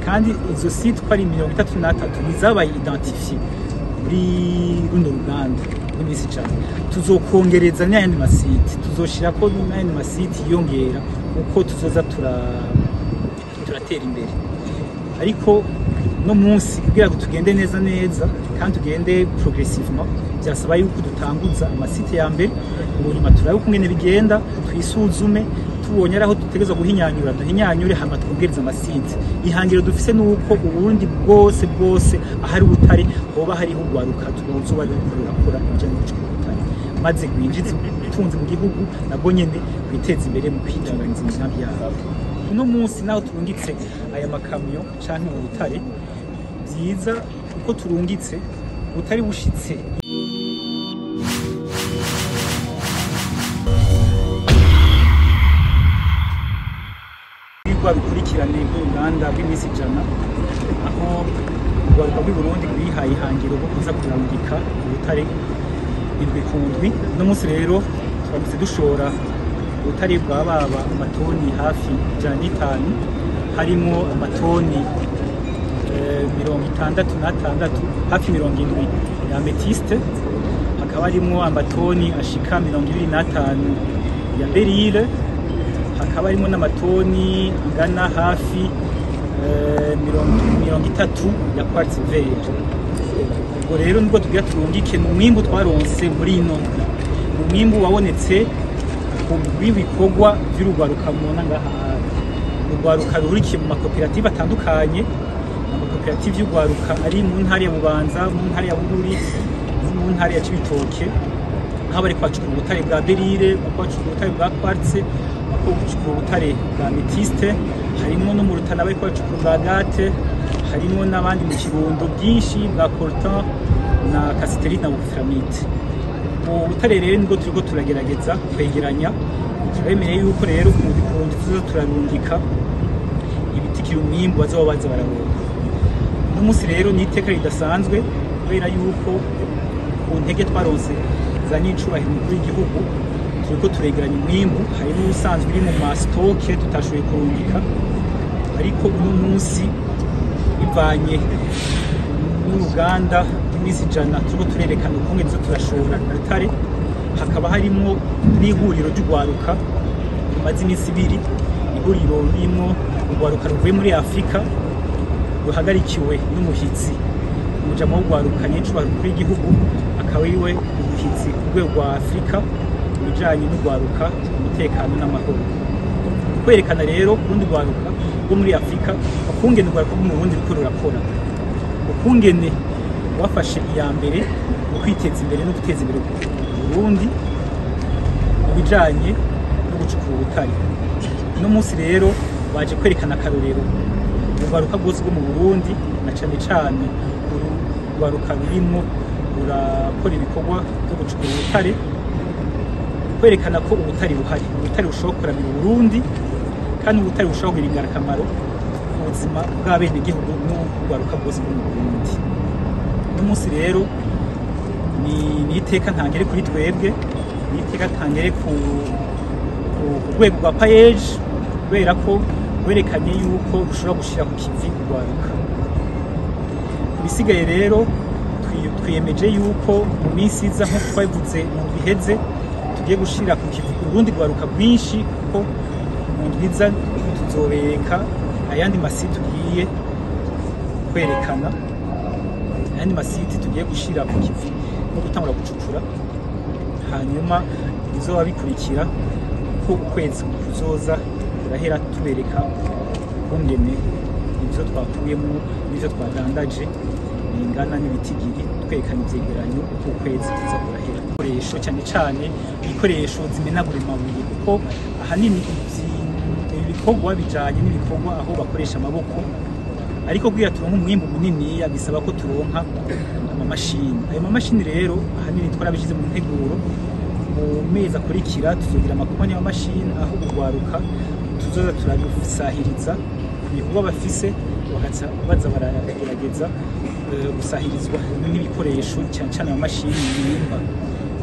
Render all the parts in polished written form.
kandi izo site ko ari 33 nizabaye identifié muri runo ruganda n'imisi cyane. Tuzokongereza n'ayandi masite, tuzoshira ko n'ayandi masite yongera uko tuzoza turatera imbere. Ariko no munsi kugira ngo tugende neza kandi tugende progressivement byasaba yuko dutanguza amasite ya mbere, ubunyuma turabe uko ngene bigenda, twisuzume, tubonye aho dutegeza guhinyanyura duhinyanyure, hama twongereza amasite. Ihangiro dufise nuko uburundi bwose ahari ubutare hoba hari hugwaruka tuzoba durakora ibyo n'ubutare, maze gwinjiza ubutunzi mu gihugu nabwo nyene kwiteza imbere mu kwitunganiza imigambi yabo. Uno munsi naho turungitse aya makamyo canke ubutare byiza uko turungitse ubutare bushitse bikurikirane uruganda rw'imisi ijana, aho urwaruka rw'i Burundi rwihaye ihangiro rwo kuza kurungika ubutare indwi ku ndwi. Uno munsi rero twamaze dushora ubutare bwa baba amatoni hafi 105, harimo amatoni 66 hafi 70 ya amethyste, hakaba harimo amatoni ashika 25 ya beryl, hakaba harimo n'amatoni angana hafi 30 ya quartz vert. Ubwo rero nubwo tugira turungike mu mwimbu twaronse muri ino, mu mwimbu wabonetse w'ibikorwa by'urugwaruka mubona ngaha. Urugwaruka rurikiye mu makoperative atandukanye, amakoperative y'urugwaruka ari mu ntara ya Bubanza, mu ntara ya Bururi, mu ntara ya Cibitoke, aho bari kwacukura ubutare bwa beryl, kwacukura ubutare bwa quartz, kwacukura ubutare bwa amethyste, harimo no mu Rutana bari kwacukura bwa agate, harimo n'abandi mu Kirundo byinshi bwa coltan na cassiterite na wolframite. Ubutare rero nibwo turiko turagerageza kwegeranya, turemeye yuko rero mu bikundi tuzo turarungika ibitikira umwimbu bazoba baza bararonka. No munsi rero ni iteka ridasanzwe kubera yuko ku ntege twaronse za nyincubahiro muri igihugu turiko turegeranya umwimbu, harimo ubusanzwe uri mu mastoke tutashoboye kurungika, ariko uno munsi bivanye n'uruganda rw'imisi ijana turiko turerekana uko ngene turashora ubutare. Hakaba harimo n'ihuriro ry'urwaruka rumaze iminsi ibiri, ihuriro ririmo urwaruka ruvuye muri Afurika ruhagarikiwe n'umuhitsi umujama w'urwaruka nyincubahiro rw'igihugu, akaba ariwe umuhitsi ku rwego rwa Afurika ibijanye n'urwaruka, umutekano n'amahoro. Kwerekana rero urundi rwaruka rwo muri Afurika ukungene urwaruka rwo mu Burundi ruriko rurakora, ukungene wafashe iya mbere mu kwiteza imbere no guteza imbere Burundi mu bijanye no gucukura ubutare. Uno munsi rero baje kwerekana akarorero urwaruka rwose rwo mu Burundi, na cane cane urwaruka rurimo rurakora ibikorwa byo gucukura ubutare, kwerekana ko ubutare buhari, ubutare bushobora kuramira Burundi, kandi ubutare bushobora kugira ingirakamaro ku buzima bw'abenegihugu n'urwaruka rwose rwo mu Burundi. Uno munsi rero ni iteka ntangere kuri twebwe, ni iteka ntangere ku rwego rwa payeje, kubera ko werekanye yuko dushobora gushira ku kivi urwaruka. Ibisigaye rero twiyemeje yuko mu minsi iza nko twabivuze mu biheze tugiye gushira ku kivi urundi rwaruka rwinshi, kuko mu ndwiza tuzobereka ayandi masite tugiye kwerekana, ayandi masite tugiye gushira ku kivi no gutangura gucukura. Hanyuma bizoba bikurikira ko ukwezi kuzoza turahera tubereka ukungene ivyo twakuyemo n'ivyo twadandaje bingana n'ibitigiri, twerekana ivyegeranyo uko ukwezi kuza kurahera. Ibikoresho cyane cyane ibikoresho zimenagura amabuye, kuko ahanini ibikorwa bijanye n'ibikorwa aho bakoresha amaboko, ariko kugira turonke umwimbu munini bisaba ko turonka amamashini. Ayo mamashini rero ahanini twarabishize mu nteguro, mu mezi akurikira tuzogira amakompanyi y'amamashini aho urwaruka tuzoza turabisahiriza ku bikorwa bafise, baza baragerageza gusahirizwa n'ibikoresho cyane cyane amamashini yimba.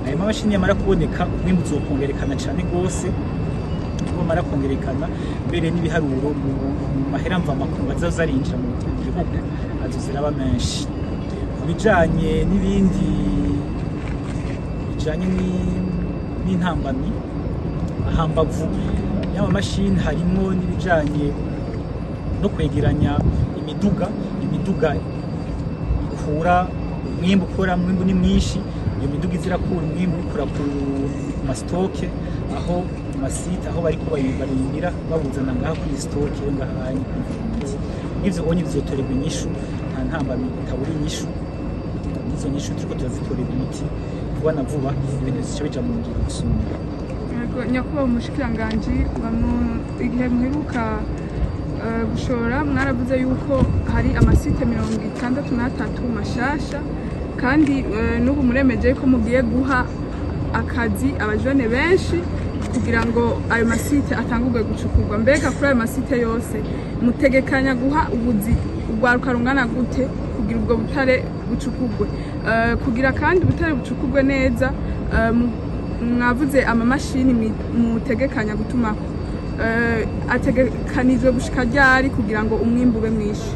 Ayo mamashini yamara kuboneka umwimbu uzokongerekana cyane rwose, nibamara kongerekana mbere n'ibiharuro mu mahera mvamakungu azoza arinjira mu gihugu azoziraba menshi. Bijanye n'ibindi bijanye n'intambamyi hambavu y'amamashini harimo n'ibijanye no kwegeranya imiduga ikura umwimbu ni mwinshi, iyo miduga izirakura umwimbu ikura ku masitoke aho masite aho bariko barindira babuzana ngaho kuri stoke yo ngahanye. Ivyo bonye bizotorerwa inyishu, nta ntambamyi itabura inyishu. Izo nyishu turiko turazitorera umuti vuba na vuba, ibintu bizoca bija mu ngiro gusumba. Nyakubahwa umushikiranganji, igihe muheruka gushora mwaravuze yuko hari amasite 63 mashasha, kandi n'ubu muremeje ko mugiye guha akazi abajone benshi kugira ngo ayo masite atangurwe gucukurwa. Mbega kuri ayo masite yose mutegekanya guha ubuzi urwaruka rungana gute kugira ubwo butare bucukurwe? Kugira kandi ubutare bucukurwe neza, mwavuze amamashini mutegekanya gutumako, ategekanijwe gushika ryari kugira ngo umwimbu ube mwinshi?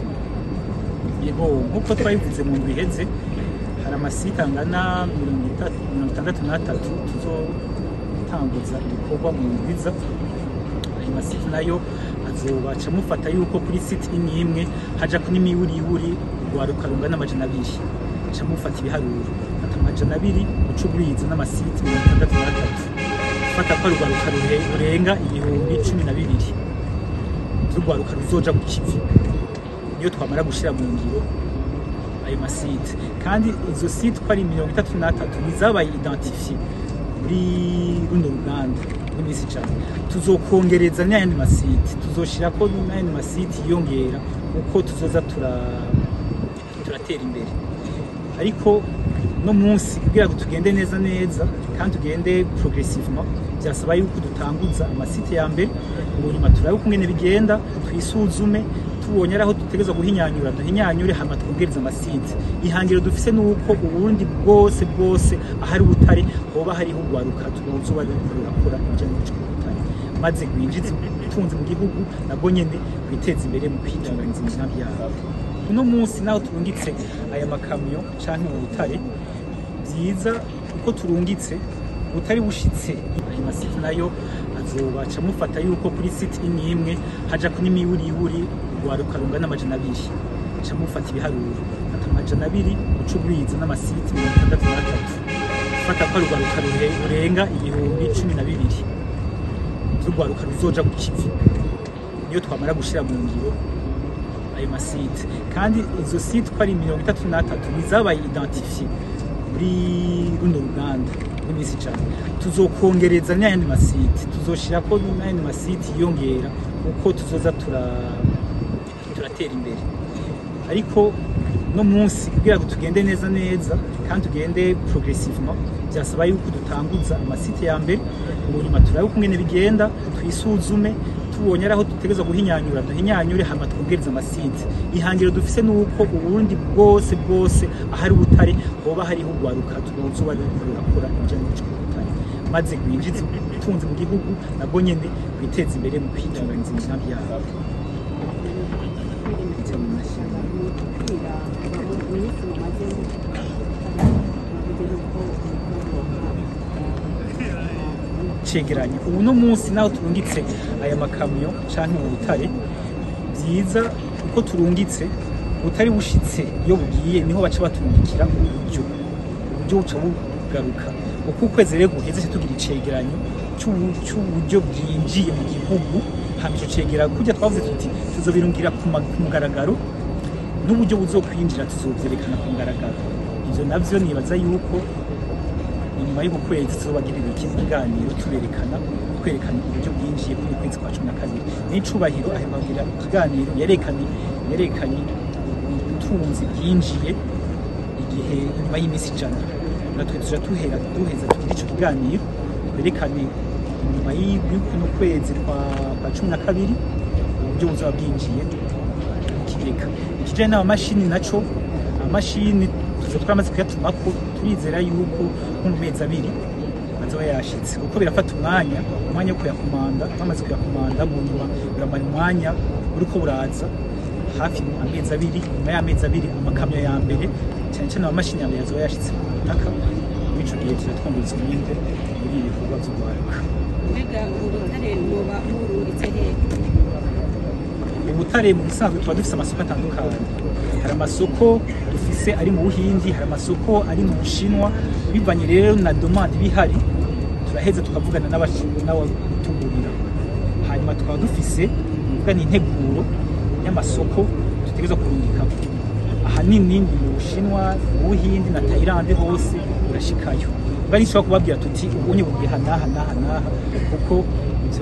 Yego, nkuko twabivuze mu ndwi iheze, hari amasite angana 63 tuzotanguza ibikorwa mu ndwiza. Ayo masite nayo azobaca mufata yuko kuri site imwe haja ko n'imiburiburi urwaruka rungana 200, aca mufata ibiharuro ati 200 ucugwiza n'amasite 63, fata ko urwaruka rurenga 12,000 urwaruka ruzoja ku kivi niyo twamara gushira mu ngiro ayo masite. Kandi izo site ko ari 33 nizabaye identifiye muri runo ruganda n'imisi cyane, tuzokongereza n'ayandi masite, tuzoshira ko n'ayandi masite yongera uko tuzoza turatera imbere. Ariko no munsi kugira ngo tugende neza kandi tugende progressivement, byasaba yuko dutanguza amasite ya mbere, ubunyuma turabe kungene bigenda, twisuzume, tubonye araho dutegeza guhinyanyura duhinyanyure, hama twongereza amasite. Ihangiro dufise nuko uburundi bwose ahari ubutare hoba hariho urwaruka tuzoba rurakora ibyo n'ubutare, maze gwinjiza ubutunzi mu gihugu, nabwo nyene kwiteza imbere mu kwitunganiza imigambi yabo. Uno munsi naho turungitse aya makamyo canke ubutare byiza uko turungitse ubutare bushitse, ayo masite nayo azobaca mufata yuko kuri site imwe haja ko n'imiburiburi urwaruka rungana 200, aca mufata ibiharuro ati 200 ucugwiza n'amasite 63, fata ko urwaruka rurenga 12,000 urwaruka ruzoja ku kivi niyo twamara gushira mu ngiro ayo masite. Kandi izo site ko ari 63 nizabaye identifiye muri runo ruganda n'imisi cyane, tuzokongereza n'ayandi masite, tuzoshira ko n'ayandi masite yongera uko tuzoza turatera imbere. Ariko no munsi kugira ngo tugende neza kandi tugende progressivement, byasaba yuko dutanguza amasite ya mbere, ubunyuma turabe kungene bigenda, twisuzume, tubonye araho dutegeza guhinyanyura duhinyanyure, hama twongereza amasite. Ihangiro dufise nuko uburundi bwose ahari ubutare hoba hariho urwaruka tuzoba rurakora ibyo n'ubutare, maze gwinjiza ubutunzi mu gihugu, nabwo nyene kwiteza imbere mu kwitunganiza imigambi yabo. Cegeranye ubu no munsi naho turungitse aya makamyo canke ubutare byiza uko turungitse ubutare bushitse, iyo bugiye niho baca batungikira uburyo buca bugaruka. Uko ukwezi rero guheze tugira icegeranyo cy'uburyo bwinjiye mu gihugu, hama ico cegera kujya twavuze tuti tuzobirungira ku mugaragaro, n'uburyo buzokwinjira tuzovyerekana ku mugaragaro. Ivyo navyo nibaza yuko inyuma y'uko kwezi tuzobagirira ikindi kiganiro twerekana uburyo bwinjiye kuri kwezi kwa 12. N'icubahiro ahebagira ikiganiro yerekanye ubutunzi bwinjiye igihe inyuma y'imisi 100. Natwe tuja duheza tugira ico kiganiro twerekane inyuma y'uko kwezi kwa 12 uburyo buzoba bwinjiye kigeka. Ikijanye n'amamashini naco, amamashini twamaze kuyatumako, turizera yuko mu mezi 2 azoba yashitse kuko birafata umwanya wo kuyakomanda bamaze kuyakomanda mu nyuma biramara umwanya uriko buraza hafi amezi abiri nyuma y'amezi abiri mu makamyo ya mbere cyane cyane amamashini ya mbere azoba yashitse ku butaka ico gihe kiratwumviriza umwinde muri ibi bikorwa vy'urwaruka. Mbega ubutare buba burungitse hehe? Ubutare mu bisanzwe tuba dufise amasoko atandukanye, hari amasoko dufise ari mu Buhindi, hari amasoko ari mu Bushinwa, bivanye rero na demande bihari turaheza tukavugana n'abatugurira, hanyuma tukaba dufise mvuga ni integuro y'amasoko dutegerezwa kurungikako. Ahanini ni mu Bushinwa, mu Buhindi na Thailand hose urashikayo. Ubwo nishobora kubabwira tuti ubonye bugiye hanaha kuko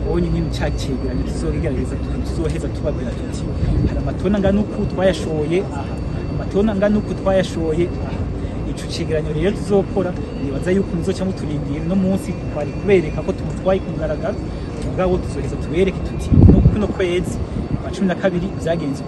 ubonye nyine cyakegeranye tuzogerageza tuzoheza tubabwira tuti hari amatona angana uku twayashoye aha, amatona angana uku twayashoye aha. Ico cegeranyo rero tuzokora nibaza yuko muzoca muturindira no munsi twari kubereka ko tumutwaye kugaragara mugabo tuzoheza tubereke tuti no kwezi kwa 12 vyagenze